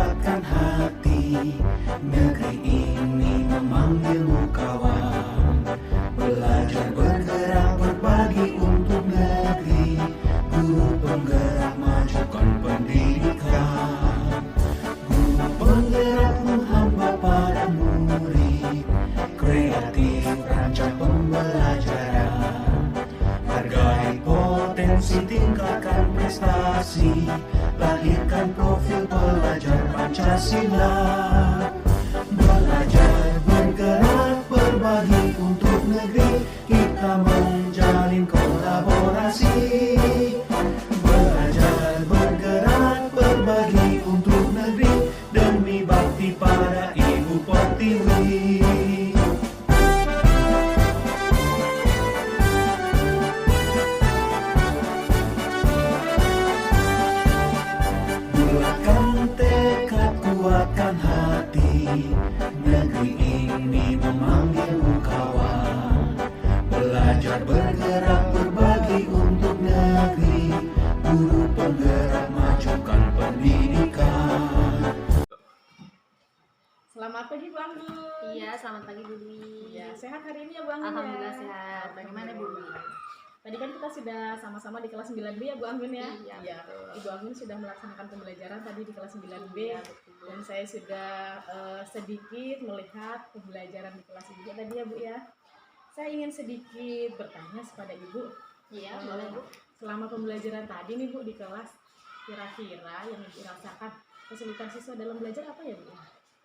kuatkan hati. Negeri ini memanggilmu kawan. Belajar bergerak berbagi untuk negeri. Guru penggerak majukan pendidikan. Guru penggerak menghamba pada murid. Kreatif rancang pembelajaran. Hargai potensi, tingkatkan prestasi. Lahirkan profil pelajar Pancasila. Belajar bergerak berbagi untuk negeri. Kita menjalin kolaborasi. Belajar bergerak berbagi untuk negeri. Demi bakti pada Ibu Pertiwi. Bulatkan tekad, kuatkan hati. Negeri ini memanggilmu kawan. Belajar bergerak berbagi untuk negeri. Guru penggerak majukan pendidikan. Selamat pagi Bu Anggun. Iya, selamat pagi Bu Dwi. Ya, sehat hari ini ya Bu Anggun? Alhamdulillah ya? sehat. Bagaimana Bu Dwi? Tadi kan kita sudah sama-sama di kelas 9B ya Bu Anggun ya? Iya, betul. Ibu Anggun sudah melaksanakan pembelajaran tadi di kelas 9B. Iya, betul. Dan saya sudah sedikit melihat pembelajaran di kelas Ibu tadi ya Bu ya. Saya ingin sedikit bertanya kepada Ibu. Iya, boleh Bu. Selama pembelajaran tadi nih Bu di kelas, kira-kira yang Ibu rasakan kesulitan siswa dalam belajar apa ya Bu?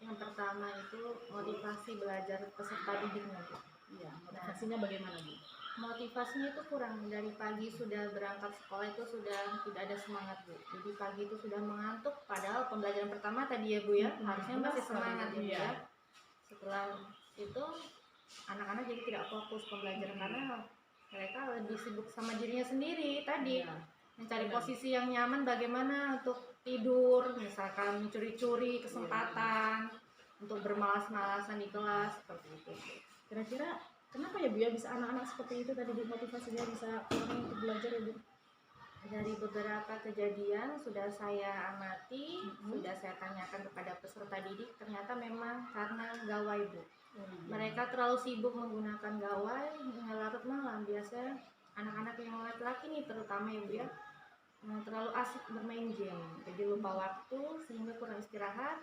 Yang pertama itu motivasi belajar peserta didiknya Bu. Iya, motivasinya bagaimana Bu? Motivasinya itu kurang, dari pagi sudah berangkat sekolah itu sudah tidak ada semangat Bu. Jadi pagi itu sudah mengantuk, padahal pembelajaran pertama tadi ya Bu ya, harusnya masih semangat ya Bu ya. Setelah itu anak-anak jadi tidak fokus pembelajaran karena mereka lebih sibuk sama dirinya sendiri tadi. Iya. Mencari posisi yang nyaman bagaimana untuk tidur, misalkan mencuri-curi kesempatan untuk bermalas-malasan di kelas seperti itu. Kira-kira kenapa ya Bu ya bisa anak-anak seperti itu tadi Bu, motivasinya bisa kurang untuk belajar ya Bu? Dari beberapa kejadian sudah saya amati, sudah saya tanyakan kepada peserta didik, ternyata memang karena gawai Bu. Mereka terlalu sibuk menggunakan gawai hingga larut malam. Biasanya anak-anak yang laki-laki nih terutama ya Bu ya, terlalu asik bermain game, jadi lupa waktu sehingga kurang istirahat.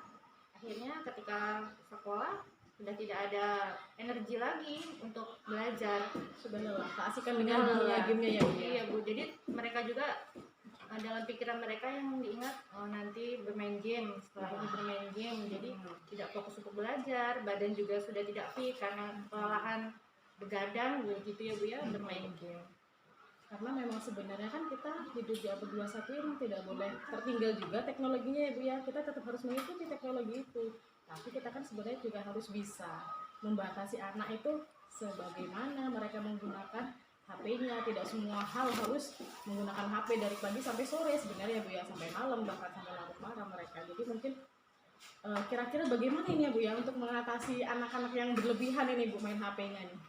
Akhirnya ketika sekolah sudah tidak ada energi lagi untuk belajar, Sudah lelah, keasikan dengan dunia gamenya ya Bu ya? Iya Bu, jadi mereka juga dalam pikiran mereka yang diingat nanti bermain game, setelah ini bermain game, jadi tidak fokus untuk belajar, badan juga sudah tidak fit karena kelelahan begadang begitu ya Bu ya, bermain game. Karena memang sebenarnya kan kita hidup di abad 21 ini tidak boleh tertinggal juga teknologinya ya Bu ya. Kita tetap harus mengikuti teknologi itu. Tapi kita kan sebenarnya juga harus bisa membatasi anak itu sebagaimana mereka menggunakan HP-nya. Tidak semua hal harus menggunakan HP dari pagi sampai sore sebenarnya Bu ya, sampai malam bahkan sampai larut malam mereka. Jadi mungkin kira-kira bagaimana ini ya Bu ya untuk mengatasi anak-anak yang berlebihan ini Bu main HP-nya nih?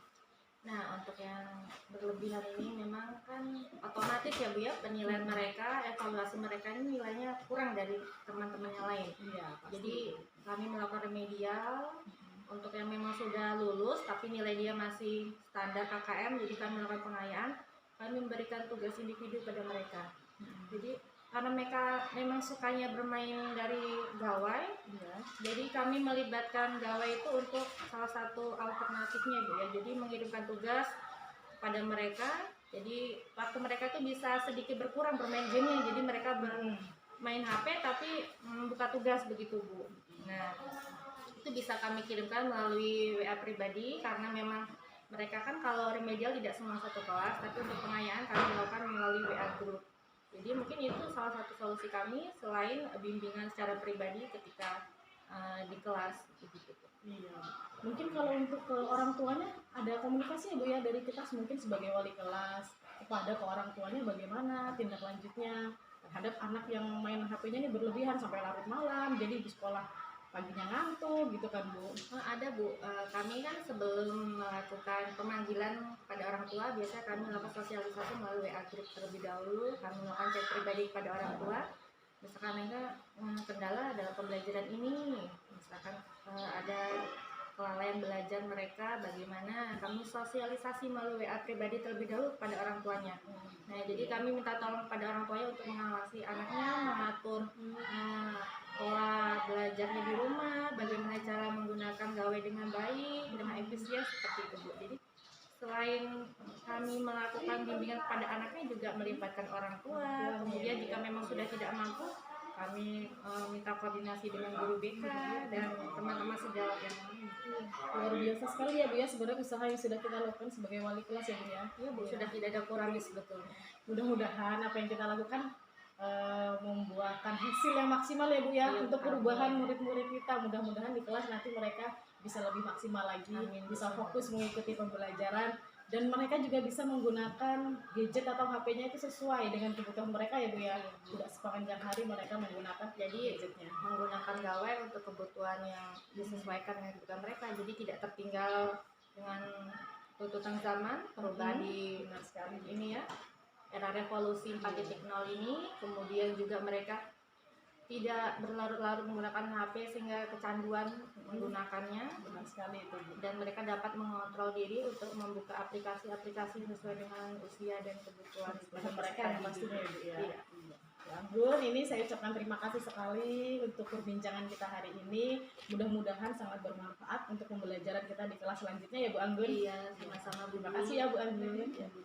Nah, untuk yang berlebihan ini memang kan otomatis ya Bu ya, penilaian mereka, evaluasi mereka ini nilainya kurang dari teman-teman yang lain. Iya, pasti. Jadi kami melakukan remedial untuk yang memang sudah lulus tapi nilai dia masih standar KKM, jadi kami melakukan pengayaan, kami memberikan tugas individu pada mereka. Jadi karena mereka memang sukanya bermain dari gawai, Iya. jadi kami melibatkan gawai itu untuk salah satu alternatifnya Bu ya. Jadi mengirimkan tugas pada mereka, jadi waktu mereka itu bisa sedikit berkurang bermain gamenya, jadi mereka bermain HP tapi buka tugas begitu Bu. Nah, itu bisa kami kirimkan melalui WA pribadi karena memang mereka kan kalau remedial tidak semua satu kelas, tapi untuk pengayaan kami lakukan melalui WA group. Jadi mungkin itu salah satu solusi kami selain bimbingan secara pribadi ketika di kelas begitu. Iya. Mungkin kalau untuk ke orang tuanya ada komunikasi ya Bu ya dari kita mungkin sebagai wali kelas kepada ke orang tuanya bagaimana tindak lanjutnya terhadap anak yang main HP-nya ini berlebihan sampai larut malam, jadi di sekolah paginya ngantuk gitu kan Bu. Ada Bu, kami kan sebelum melakukan pemanggilan pada orang tua biasanya kami melakukan sosialisasi melalui WA group terlebih dahulu. Kami melakukan chat pribadi kepada orang tua misalkan mereka kendala dalam pembelajaran pembelajaran ini, misalkan ada kelalaian belajar mereka, bagaimana kami sosialisasi melalui WA pribadi terlebih dahulu kepada orang tuanya. Nah, jadi kami minta tolong kepada orang tuanya untuk mengawasi anaknya, mengatur pola belajarnya di rumah, bagaimana cara menggunakan gawai dengan baik, dengan efisien, seperti itu, Bu. Jadi selain kami melakukan bimbingan kepada anaknya, juga melibatkan orang tua. Kemudian jika memang sudah tidak mampu, kami minta koordinasi dengan guru BK dan teman-teman sejawat yang lain. Luar biasa sekali ya Bu ya, sebenarnya usaha yang sudah kita lakukan sebagai wali kelas ya Bu ya. Iya, Bu, sudah tidak ada kurangnya sebetulnya. Mudah-mudahan apa yang kita lakukan membuahkan hasil yang maksimal ya Bu ya, Iya, untuk amin. perubahan murid-murid kita. Mudah-mudahan di kelas nanti mereka bisa lebih maksimal lagi, Amin. bisa fokus mengikuti pembelajaran, dan mereka juga bisa menggunakan gadget atau HP-nya itu sesuai dengan kebutuhan mereka ya Bu ya. Tidak sepanjang hari mereka menggunakan Jadi gadgetnya. menggunakan gawai untuk kebutuhan yang disesuaikan dengan kebutuhan mereka, jadi tidak tertinggal dengan tuntutan zaman perubahan di Benar sekali. ini ya, era revolusi 4.0 ini. Kemudian juga mereka tidak berlarut-larut menggunakan HP sehingga kecanduan menggunakannya, Benar sekali itu Bu. dan mereka dapat mengontrol diri untuk membuka aplikasi-aplikasi sesuai dengan usia dan kebutuhan Kebutuhan mereka yang pastinya ya Bu ya. Iya. Ya ampun, ini saya ucapkan terima kasih sekali untuk perbincangan kita hari ini. Mudah-mudahan sangat bermanfaat untuk pembelajaran kita di kelas selanjutnya ya Bu Anggun. Iya, sama-sama Bu. Terima kasih ya Bu Anggun. Ya, Bu.